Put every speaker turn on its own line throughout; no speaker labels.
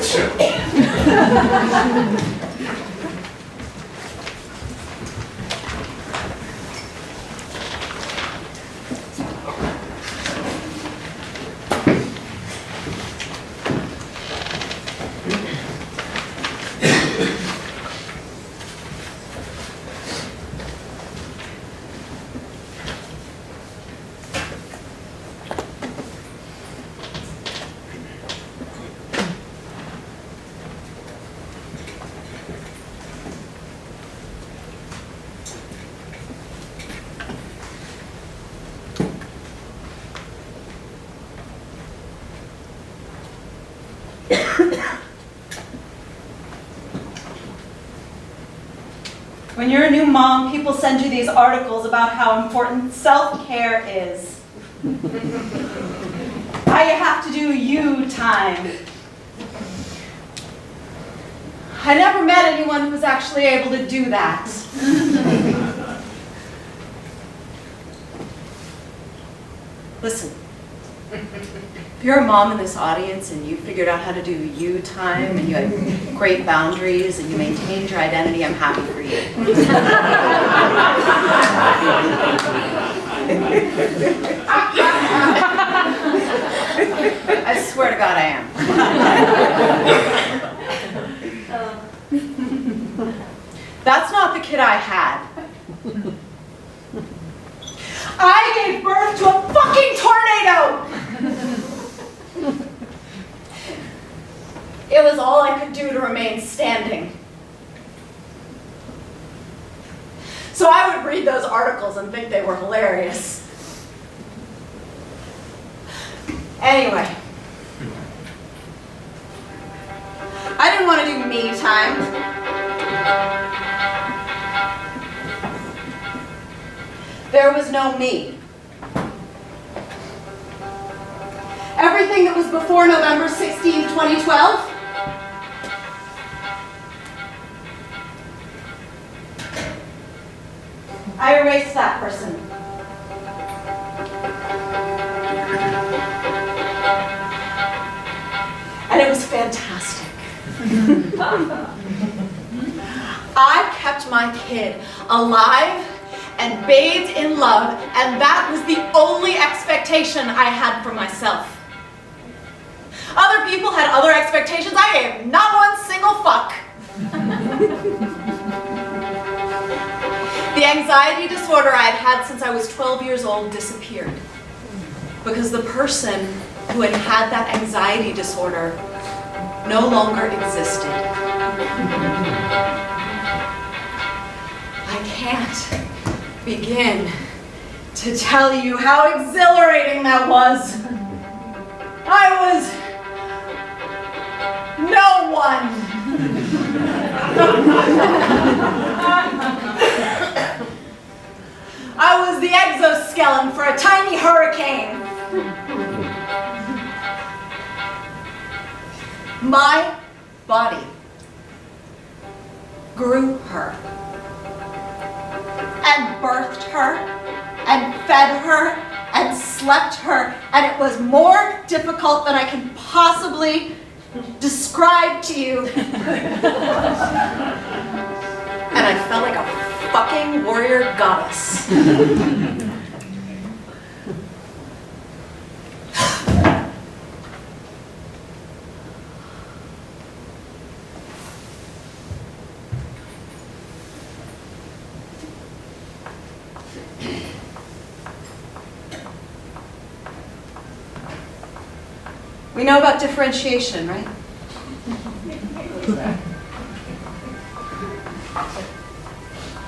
Dixon.
When you're a new mom, people send you these articles about how important self-care is. How you have to do you time. I never met anyone who was actually able to do that. Listen, if you're a mom in this audience and you figured out how to do you time and you had great boundaries and you maintained your identity, I'm happy for you. I swear to God I am. That's not the kid I had. I gave birth to a fucking tornado! It was all I could do to remain standing. So I would read those articles and think they were hilarious. Anyway, I didn't want to do me time. There was no me. Everything that was before November 16, 2012, I erased that person. And it was fantastic. I kept my kid alive and bathed in love, and that was the only expectation I had for myself. Other people had other expectations. I gave not one single fuck. The anxiety disorder I had had since I was 12 years old disappeared because the person who had had that anxiety disorder no longer existed. I can't begin to tell you how exhilarating that was. I was no one. I was the exoskeleton for a tiny hurricane. My body grew her and birthed her and fed her and slept her, and it was more difficult than I can possibly describe to you. And I felt like a fucking warrior goddess. We know about differentiation, right?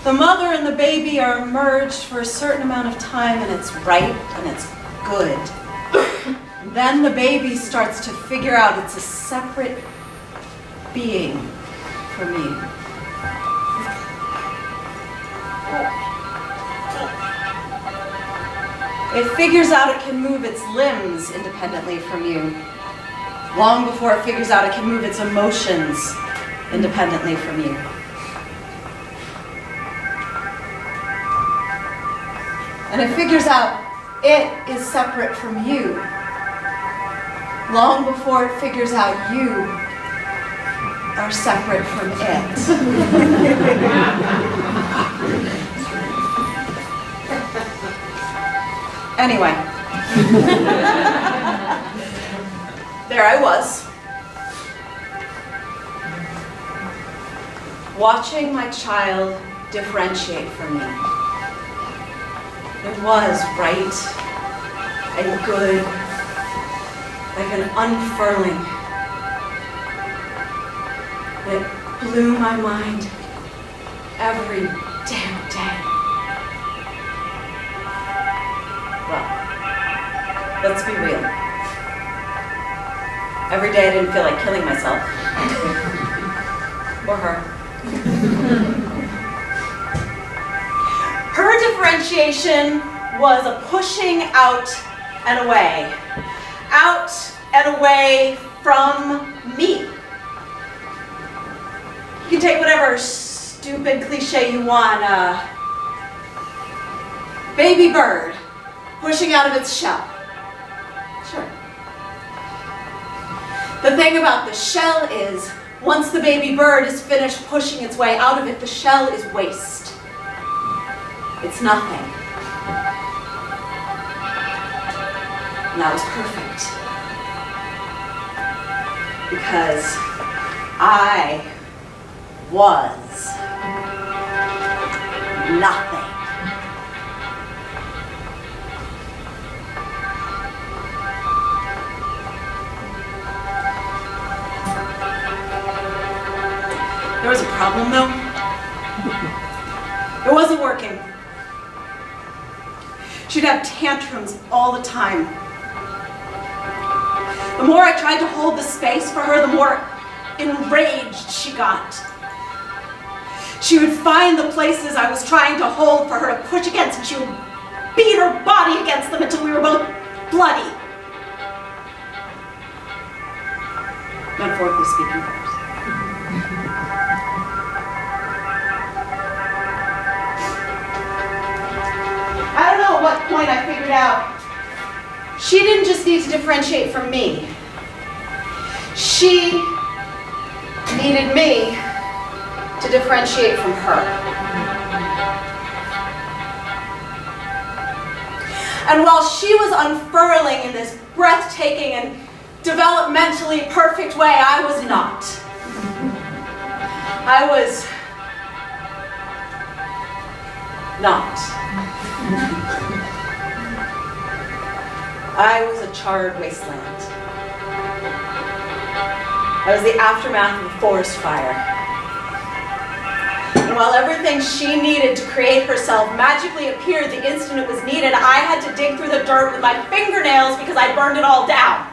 The mother and the baby are merged for a certain amount of time, and it's right and it's good. Then the baby starts to figure out it's a separate being from you. It figures out it can move its limbs independently from you, long before it figures out it can move its emotions independently from you. And it figures out it is separate from you, long before it figures out you are separate from it. Anyway, there I was, watching my child differentiate from me. It was right and good, like an unfurling. It blew my mind every damn day. Well, let's be real. Every day I didn't feel like killing myself. Or her. Her differentiation was a pushing out and away. Out and away from me. You can take whatever stupid cliche you want. Baby bird pushing out of its shell. Sure. The thing about the shell is, once the baby bird is finished pushing its way out of it, the shell is waste. It's nothing. And that was perfect. Because I was nothing. There was a problem though. It wasn't working. She'd have tantrums all the time. The more I tried to hold the space for her, the more enraged she got. She would find the places I was trying to hold for her to push against, and she would beat her body against them until we were both bloody. Metaphorically speaking, of course. I don't know at what point I figured out she didn't just need to differentiate from me. She needed me to differentiate from her. And while she was unfurling in this breathtaking and developmentally perfect way, I was not. I was not. I was a charred wasteland. I was the aftermath of a forest fire. And while everything she needed to create herself magically appeared the instant it was needed, I had to dig through the dirt with my fingernails because I burned it all down.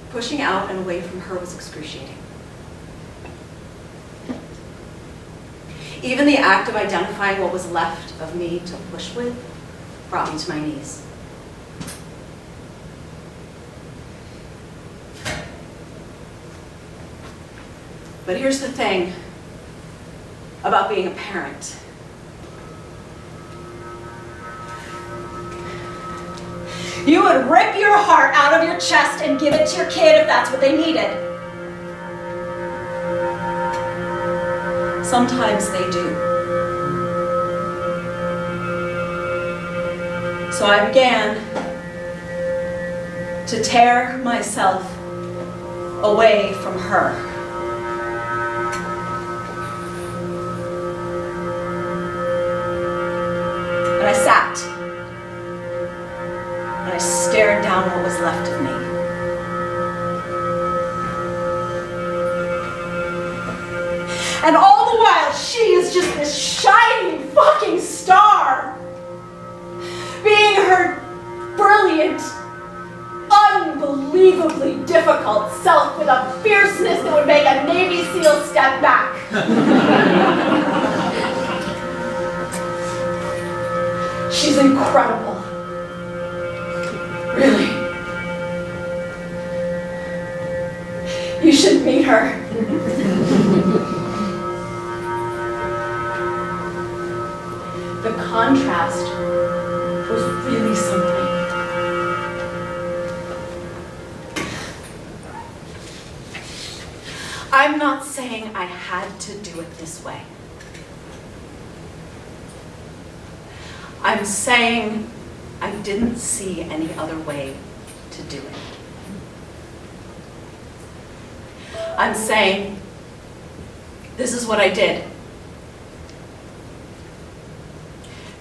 Pushing out and away from her was excruciating. Even the act of identifying what was left of me to push with brought me to my knees. But here's the thing about being a parent. You would rip your heart out of your chest and give it to your kid if that's what they needed. Sometimes they do. So I began to tear myself away from her. And I sat, and I stared down what was left of me. And all the while, she is just this shining fucking star, being her brilliant, unbelievably difficult self with a fierceness that would make a Navy SEAL step back. She's incredible. Really. You should meet her. The contrast was really something. not saying I had to do it this way. I'm saying I didn't see any other way to do it. I'm saying this is what I did.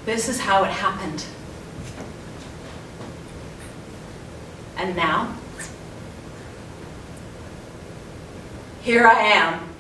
This is how it happened. And now, here I am.